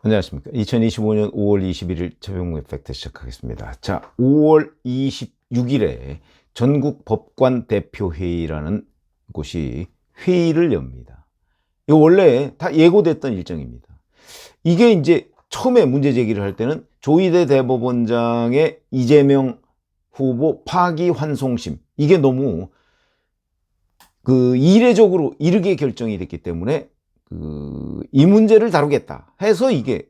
안녕하십니까. 2025년 5월 21일 최병무의 팩트 시작하겠습니다. 자, 5월 26일에 전국 법관 대표회의라는 곳이 회의를 엽니다. 이거 원래 다 예고됐던 일정입니다. 이게 이제 처음에 문제 제기를 할 때는 조희대 대법원장의 이재명 후보 파기환송심, 이게 너무 이례적으로 이르게 결정이 됐기 때문에 이 문제를 다루겠다 해서 이게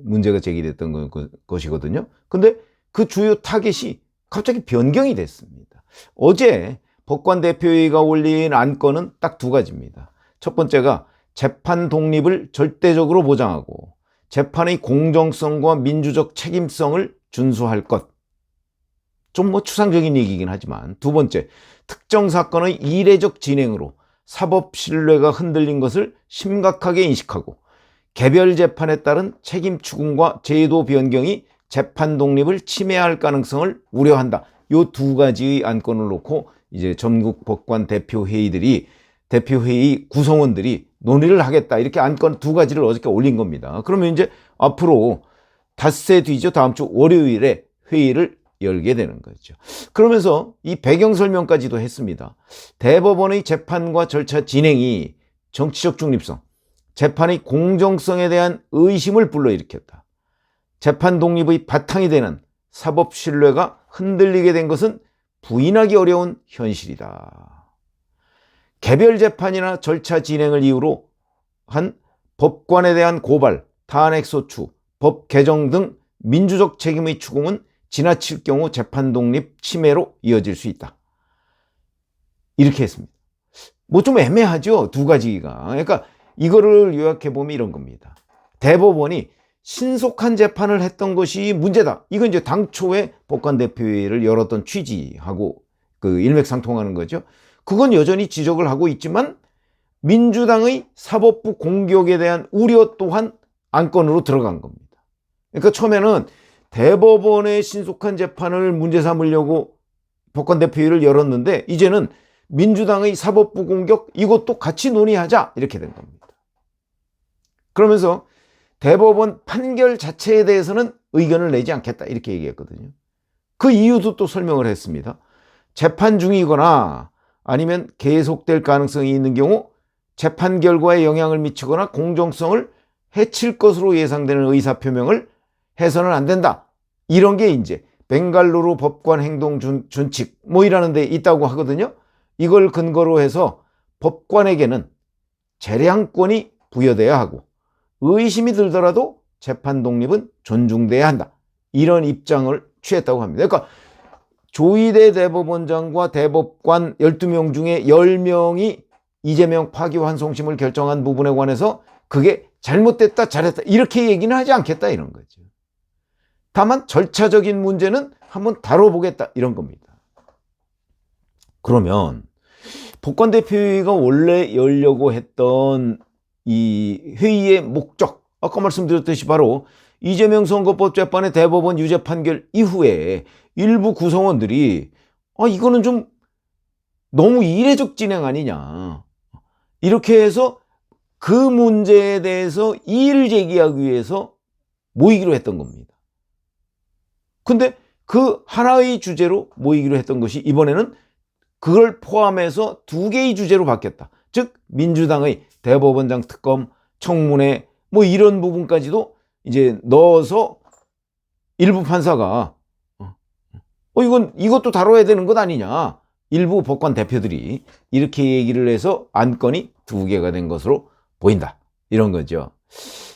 문제가 제기됐던 것이거든요. 근데 그 주요 타겟이 갑자기 변경이 됐습니다. 어제 법관 대표회의가 올린 안건은 딱 두 가지입니다. 첫 번째가 재판 독립을 절대적으로 보장하고 재판의 공정성과 민주적 책임성을 준수할 것. 좀 추상적인 얘기긴 하지만, 두 번째, 특정 사건의 이례적 진행으로 사법 신뢰가 흔들린 것을 심각하게 인식하고 개별 재판에 따른 책임 추궁과 제도 변경이 재판 독립을 침해할 가능성을 우려한다. 이 두 가지의 안건을 놓고 이제 전국 법관 대표회의 구성원들이 논의를 하겠다. 이렇게 안건 두 가지를 어저께 올린 겁니다. 그러면 이제 앞으로 닷새 뒤죠. 다음 주 월요일에 회의를 열게 되는 거죠. 그러면서 이 배경 설명까지도 했습니다. 대법원의 재판과 절차 진행이 정치적 중립성, 재판의 공정성에 대한 의심을 불러일으켰다. 재판 독립의 바탕이 되는 사법 신뢰가 흔들리게 된 것은 부인하기 어려운 현실이다. 개별 재판이나 절차 진행을 이유로 한 법관에 대한 고발, 탄핵 소추, 법 개정 등 민주적 책임의 추궁은 지나칠 경우 재판 독립 침해로 이어질 수 있다. 이렇게 했습니다. 좀 애매하죠? 두 가지가. 그러니까 이거를 요약해보면 이런 겁니다. 대법원이 신속한 재판을 했던 것이 문제다. 이건 이제 당초에 법관 대표회의를 열었던 취지하고 일맥상통하는 거죠. 그건 여전히 지적을 하고 있지만 민주당의 사법부 공격에 대한 우려 또한 안건으로 들어간 겁니다. 그러니까 처음에는 대법원의 신속한 재판을 문제 삼으려고 법관 대표회의를 열었는데 이제는 민주당의 사법부 공격, 이것도 같이 논의하자, 이렇게 된 겁니다. 그러면서 대법원 판결 자체에 대해서는 의견을 내지 않겠다, 이렇게 얘기했거든요. 그 이유도 또 설명을 했습니다. 재판 중이거나 아니면 계속될 가능성이 있는 경우 재판 결과에 영향을 미치거나 공정성을 해칠 것으로 예상되는 의사표명을 해서는 안 된다. 이런 게 이제 벵갈루루 법관 행동 준칙 이라는 데 있다고 하거든요. 이걸 근거로 해서 법관에게는 재량권이 부여돼야 하고 의심이 들더라도 재판 독립은 존중돼야 한다. 이런 입장을 취했다고 합니다. 그러니까 조희대 대법원장과 대법관 12명 중에 10명이 이재명 파기환송심을 결정한 부분에 관해서 그게 잘못됐다, 잘했다, 이렇게 얘기는 하지 않겠다, 이런 거죠. 다만 절차적인 문제는 한번 다뤄보겠다, 이런 겁니다. 그러면 법관 대표회의가 원래 열려고 했던 이 회의의 목적, 아까 말씀드렸듯이 바로 이재명 선거법 재판의 대법원 유죄 판결 이후에 일부 구성원들이 이거는 좀 너무 이례적 진행 아니냐, 이렇게 해서 그 문제에 대해서 이의를 제기하기 위해서 모이기로 했던 겁니다. 근데 그 하나의 주제로 모이기로 했던 것이 이번에는 그걸 포함해서 두 개의 주제로 바뀌었다. 즉 민주당의 대법원장 특검, 청문회 이런 부분까지도 이제 넣어서 일부 판사가 이것도 다뤄야 되는 것 아니냐, 일부 법관 대표들이 이렇게 얘기를 해서 안건이 두 개가 된 것으로 보인다, 이런 거죠.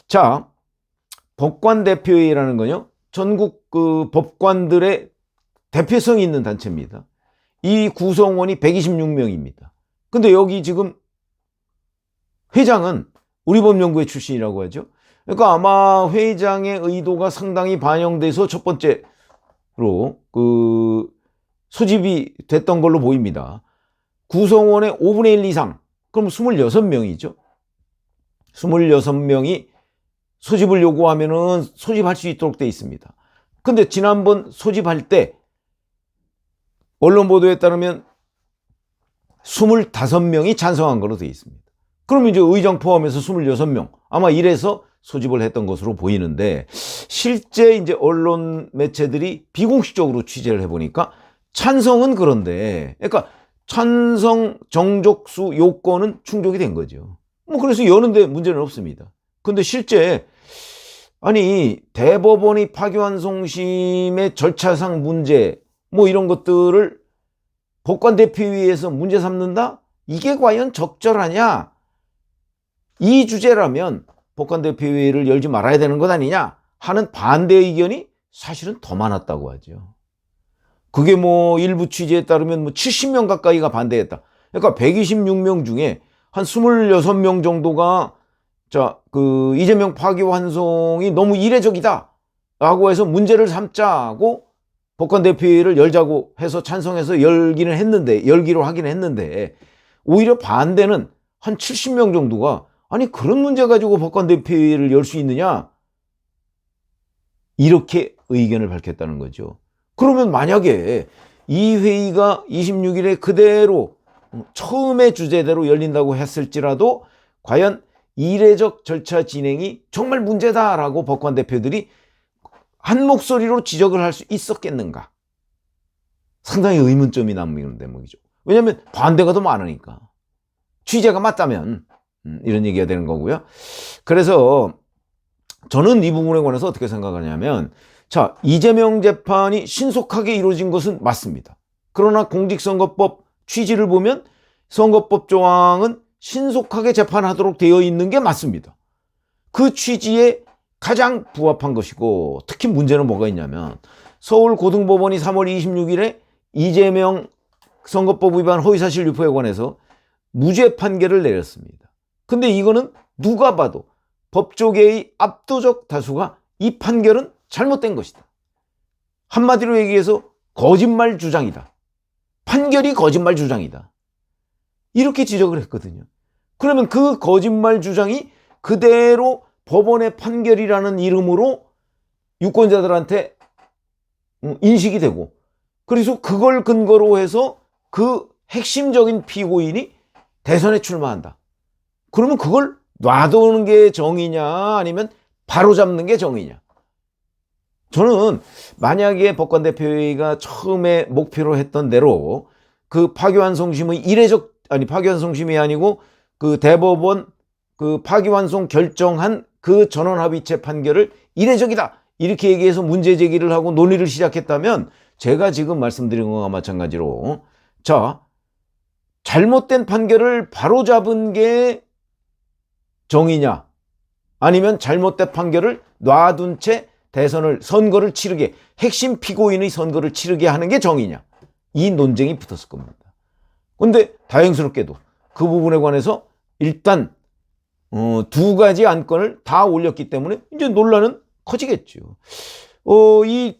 자, 법관 대표회의라는 건요, 전국 법관들의 대표성이 있는 단체입니다. 이 구성원이 126명입니다. 근데 여기 지금 회장은 우리법연구회 출신이라고 하죠. 그러니까 아마 회장의 의도가 상당히 반영돼서 첫 번째로 소집이 됐던 걸로 보입니다. 구성원의 5분의 1 이상, 그럼 26명이죠. 26명이 소집을 요구하면은 소집할 수 있도록 되어 있습니다. 근데 지난번 소집할 때 언론 보도에 따르면 25명이 찬성한 걸로 되어 있습니다. 그러면 이제 의장 포함해서 26명 아마 이래서 소집을 했던 것으로 보이는데, 실제 이제 언론 매체들이 비공식적으로 취재를 해보니까 찬성은 그런데, 그러니까 찬성 정족수 요건은 충족이 된 거죠. 뭐 그래서 여는데 문제는 없습니다. 근데 실제 아니 대법원이 파기환송심의 절차상 문제 뭐 이런 것들을 법관대표회의에서 문제 삼는다? 이게 과연 적절하냐? 이 주제라면 법관대표회의를 열지 말아야 되는 것 아니냐 하는 반대 의견이 사실은 더 많았다고 하죠. 그게 뭐 일부 취재에 따르면 뭐 70명 가까이가 반대했다. 그러니까 126명 중에 한 26명 정도가 그 이재명 파기환송이 너무 이례적이다 라고 해서 문제를 삼자고 법관대표회의를 열자고 해서 찬성해서 열기로 하긴 했는데, 오히려 반대는 한 70명 정도가 아니 그런 문제 가지고 법관대표회의를 열 수 있느냐 이렇게 의견을 밝혔다는 거죠. 그러면 만약에 이 회의가 26일에 그대로 처음의 주제대로 열린다고 했을지라도 과연 이례적 절차 진행이 정말 문제다라고 법관 대표들이 한 목소리로 지적을 할 수 있었겠는가? 상당히 의문점이 남는 대목이죠. 왜냐하면 반대가 더 많으니까. 취재가 맞다면 이런 얘기가 되는 거고요. 그래서 저는 이 부분에 관해서 어떻게 생각하냐면, 자, 이재명 재판이 신속하게 이루어진 것은 맞습니다. 그러나 공직선거법 취지를 보면 선거법 조항은 신속하게 재판하도록 되어 있는 게 맞습니다. 그 취지에 가장 부합한 것이고, 특히 문제는 뭐가 있냐면 서울고등법원이 3월 26일에 이재명 선거법 위반 허위사실 유포에 관해서 무죄 판결을 내렸습니다. 근데 이거는 누가 봐도 법조계의 압도적 다수가 이 판결은 잘못된 것이다. 한마디로 얘기해서 거짓말 주장이다. 판결이 거짓말 주장이다. 이렇게 지적을 했거든요. 그러면 그 거짓말 주장이 그대로 법원의 판결이라는 이름으로 유권자들한테 인식이 되고, 그래서 그걸 근거로 해서 그 핵심적인 피고인이 대선에 출마한다. 그러면 그걸 놔두는 게 정의냐 아니면 바로잡는 게 정의냐. 저는 만약에 법관대표회의가 처음에 목표로 했던 대로 그 파기환송심의 파기환송심이 아니고 그 대법원 그 파기환송 결정한 그 전원합의체 판결을 이례적이다 이렇게 얘기해서 문제 제기를 하고 논의를 시작했다면, 제가 지금 말씀드린 것과 마찬가지로 자, 잘못된 판결을 바로잡은 게 정의냐 아니면 잘못된 판결을 놔둔 채 선거를 치르게, 핵심 피고인의 선거를 치르게 하는 게 정의냐, 이 논쟁이 붙었을 겁니다. 그런데 다행스럽게도 그 부분에 관해서 일단 두 가지 안건을 다 올렸기 때문에 이제 논란은 커지겠죠. 이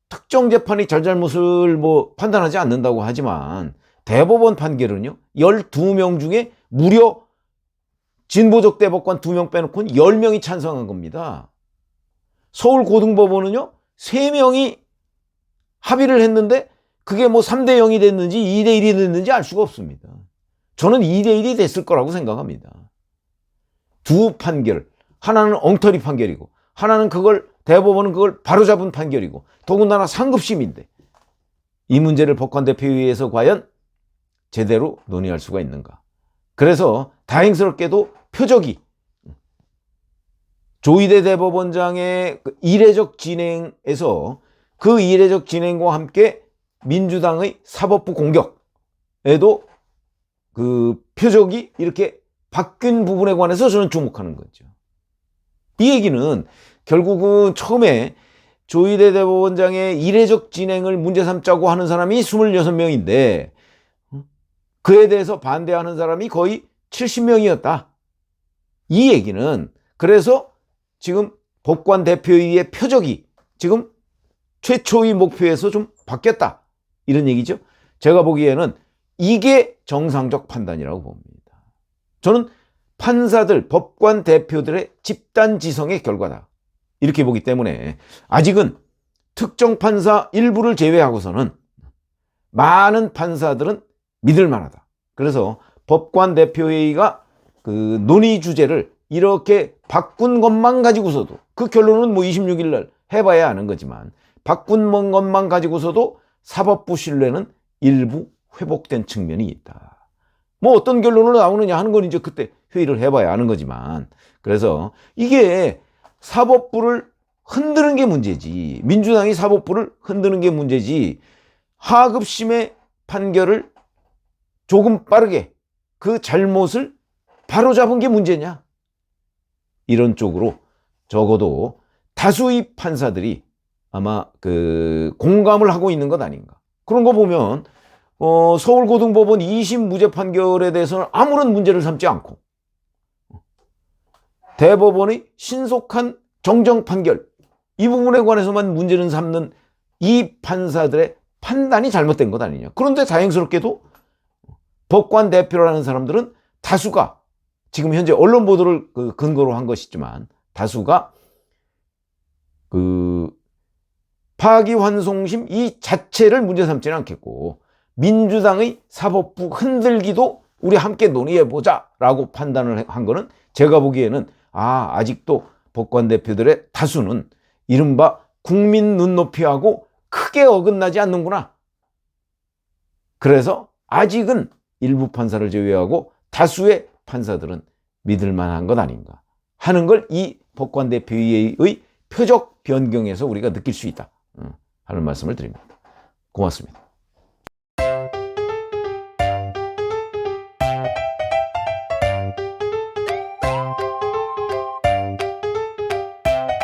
특정 재판이 잘잘못을 뭐 판단하지 않는다고 하지만 대법원 판결은요 12명 중에 무려 진보적 대법관 2명 빼놓고는 10명이 찬성한 겁니다. 서울고등법원은요 3명이 합의를 했는데 그게 뭐 3대 0이 됐는지 2대 1이 됐는지 알 수가 없습니다. 저는 2대 1이 됐을 거라고 생각합니다. 두 판결, 하나는 엉터리 판결이고 하나는 대법원은 그걸 바로잡은 판결이고, 더군다나 상급심인데 이 문제를 법관대표회의에서 과연 제대로 논의할 수가 있는가. 그래서 다행스럽게도 표적이 조희대 대법원장의 이례적 진행에서 그 이례적 진행과 함께 민주당의 사법부 공격에도 그 표적이 이렇게 바뀐 부분에 관해서 저는 주목하는 거죠. 이 얘기는 결국은 처음에 조희대 대법원장의 이례적 진행을 문제 삼자고 하는 사람이 26명인데 그에 대해서 반대하는 사람이 거의 70명이었다. 이 얘기는 그래서 지금 법관 대표회의의 표적이 지금 최초의 목표에서 좀 바뀌었다. 이런 얘기죠. 제가 보기에는 이게 정상적 판단이라고 봅니다. 저는 판사들, 법관 대표들의 집단지성의 결과다. 이렇게 보기 때문에 아직은 특정 판사 일부를 제외하고서는 많은 판사들은 믿을 만하다. 그래서 법관 대표회의가 그 논의 주제를 이렇게 바꾼 것만 가지고서도, 그 결론은 뭐 26일 날 해봐야 아는 거지만, 바꾼 것만 가지고서도 사법부 신뢰는 일부 회복된 측면이 있다. 뭐 어떤 결론으로 나오느냐 하는 건 이제 그때 회의를 해봐야 아는 거지만, 그래서 이게 사법부를 흔드는 게 문제지, 민주당이 사법부를 흔드는 게 문제지, 하급심의 판결을 조금 빠르게 그 잘못을 바로잡은 게 문제냐, 이런 쪽으로 적어도 다수의 판사들이 아마 그 공감을 하고 있는 것 아닌가. 그런 거 보면 서울고등법원 2심 무죄 판결에 대해서는 아무런 문제를 삼지 않고, 대법원의 신속한 정정 판결, 이 부분에 관해서만 문제를 삼는 이 판사들의 판단이 잘못된 것 아니냐. 그런데 다행스럽게도 법관 대표라는 사람들은 다수가, 지금 현재 언론 보도를 근거로 한 것이지만 다수가 그 파기환송심 이 자체를 문제 삼지는 않겠고, 민주당의 사법부 흔들기도 우리 함께 논의해보자 라고 판단을 한 거는, 제가 보기에는 아직도 법관 대표들의 다수는 이른바 국민 눈높이하고 크게 어긋나지 않는구나. 그래서 아직은 일부 판사를 제외하고 다수의 판사들은 믿을 만한 것 아닌가 하는 걸 이 법관 대표의 표적 변경에서 우리가 느낄 수 있다 하는 말씀을 드립니다. 고맙습니다.